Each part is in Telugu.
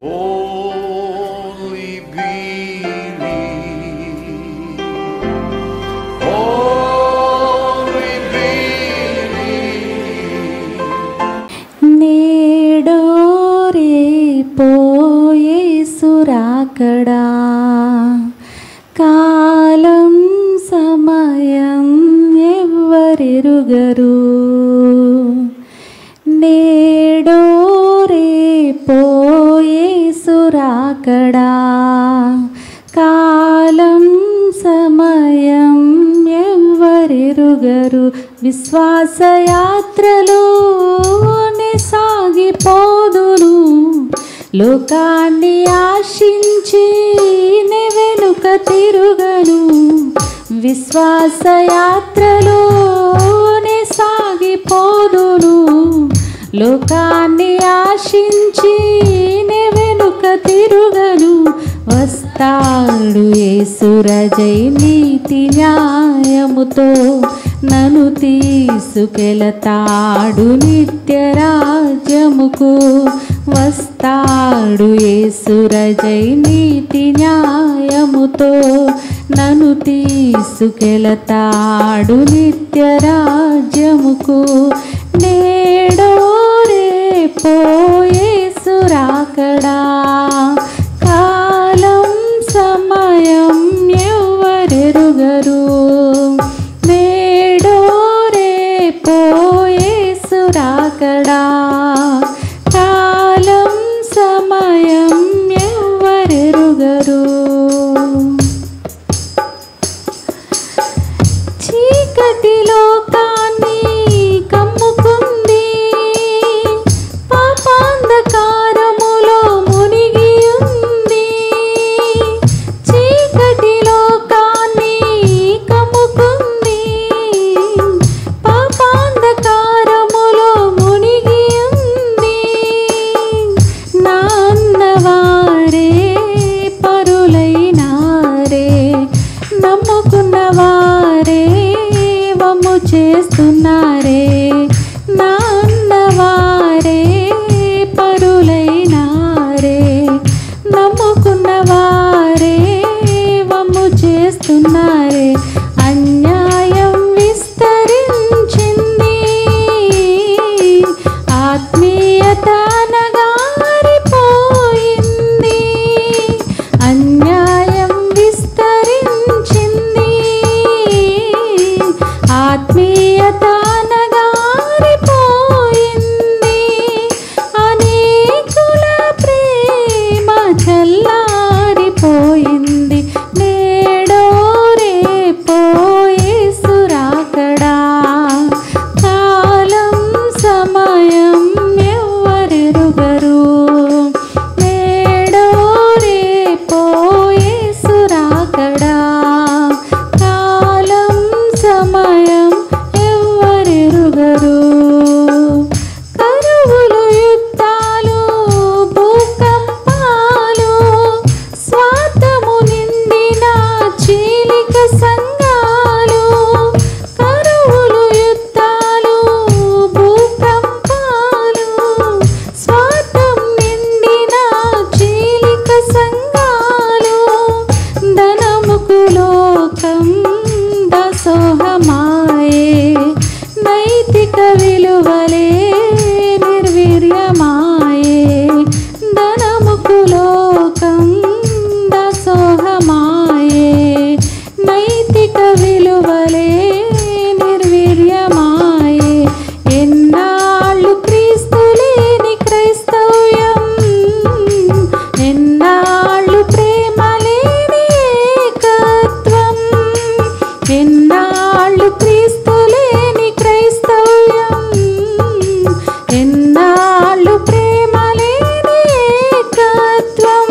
Only believe, only believe. నేడో రేపో యేసు రాకడా, కాలం సమయం ఎవ్వరెరుగరు. నేడో రేపో యేసు రాకడా, కాలం సమయం ఎవ్వరెరుగరు. విశ్వాసయాత్రలోనే సాగిపోదును, లోకాన్ని ఆశించి నే వెనుక తిరుగను. విశ్వాసయాత్రలోనే సాగిపోదును, లోకాన్ని ఆశించి నే వెనుక తిరుగను. వస్తాడు యేసు రాజై నీతి న్యాయముతో, నన్ను తీసుకెళతాడు నిత్య రాజ్యముకు. వస్తాడు యేసు రాజై నీతి న్యాయముతో, నన్ను తీసుకెళతాడు నిత్య రాజ్యముకు. నేడో రేపో యేసు రాకడా, కాలం సమయం ఎవ్వరెరుగరు. నేడో రేపో యేసు రాకడా, కాలం సమయం ఎవ్వరెరుగరు. చీకటి లోకాన్ని కమ్ముకుంది, పాపాంధకారములో మునిగి ఉంది. చీకటి లోకాన్ని కమ్ముకుంది, పాపాంధకారములో మునిగి ఉంది. నా అన్నవారే పరులైనారే, నమ్ముకున్న వారే వమ్ము చేస్తున్నారే. నా అన్నవారే పరులైనారే, నమ్ముకున్న వారే వమ్ము చేస్తున్నారే. అన్యాయం విస్తరించింది, ఆత్మీయత నగారిపోయింది. అన్యాయం విస్తరించింది, ఆత్మీయత నగారిపోయింది. అనేకుల ప్రేమ చల్లారిపోయింది. నేడో రేపో యేసు రాకడా, కాలం సమయం ఎవ్వరెరుగరు. నేడో రేపో యేసు రాకడా, కాలం సమయం ఎవ్వరెరుగరు. కరువులు, యుద్ధాలు, భూకంపాలు, స్వార్థము నిండిన చీలిక సంఘాలు. కరువులు, యుద్ధాలు, భూకంపాలు, స్వార్థం నిండిన చీలిక సంఘాలు. ధనముకు లోకం దాసోహమాయే, నైతిక విలువలే నిర్వీర్యమాయే. ధనముకు లోకం దాసోహమాయే, నైతిక విలువలే నిర్వీర్యమాయే. ఎన్నాళ్ళు క్రీస్తు లేని క్రైస్తవ్యం, ఎన్నాళ్ళు ప్రేమ లేని ఏకత్వం. ఎన్నాళ్ళు క్రీస్తు లేని క్రైస్తవ్యం, ఎన్నాళ్ళు ప్రేమ లేని ఏకత్వం.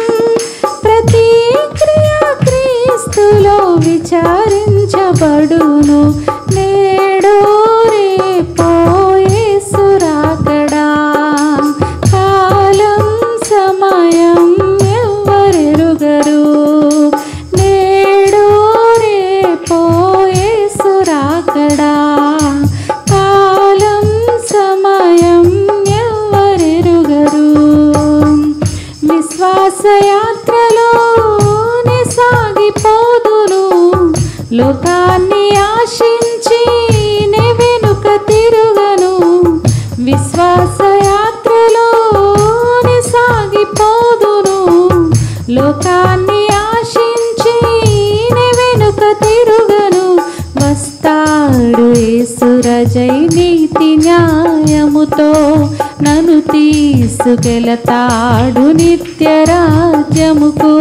విశ్వాసయాత్రలోనే సాగిపోదును, లోకాన్ని ఆశించి నే వెనుక తిరుగను. విశ్వాసయాత్రలోనే సాగిపోదును, లోకాన్ని ఆశించి నే వెనుక తిరుగను. వస్తాడు యేసురాజై నీతి న్యాయముతో, నన్ను తీసుకెళతాడు నిత్య రాజ్యముకు.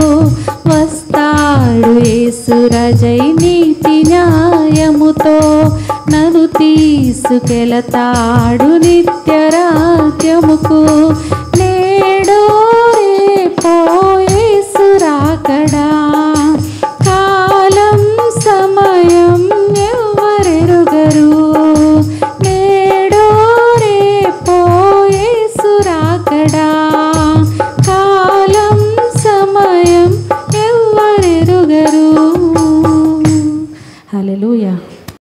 వస్తాడు యేసురాజై నీతి న్యాయముతో, నన్ను తీసుకెళతాడు నిత్య రాజ్యముకు. నేడో రేపో యేసు రాకడా, కాలం సమయం ఎవరెరుగరు. నేడో రేపో యేసు రాకడా, కాలం సమయం ఎవరెరుగరు. హల్లెలూయా.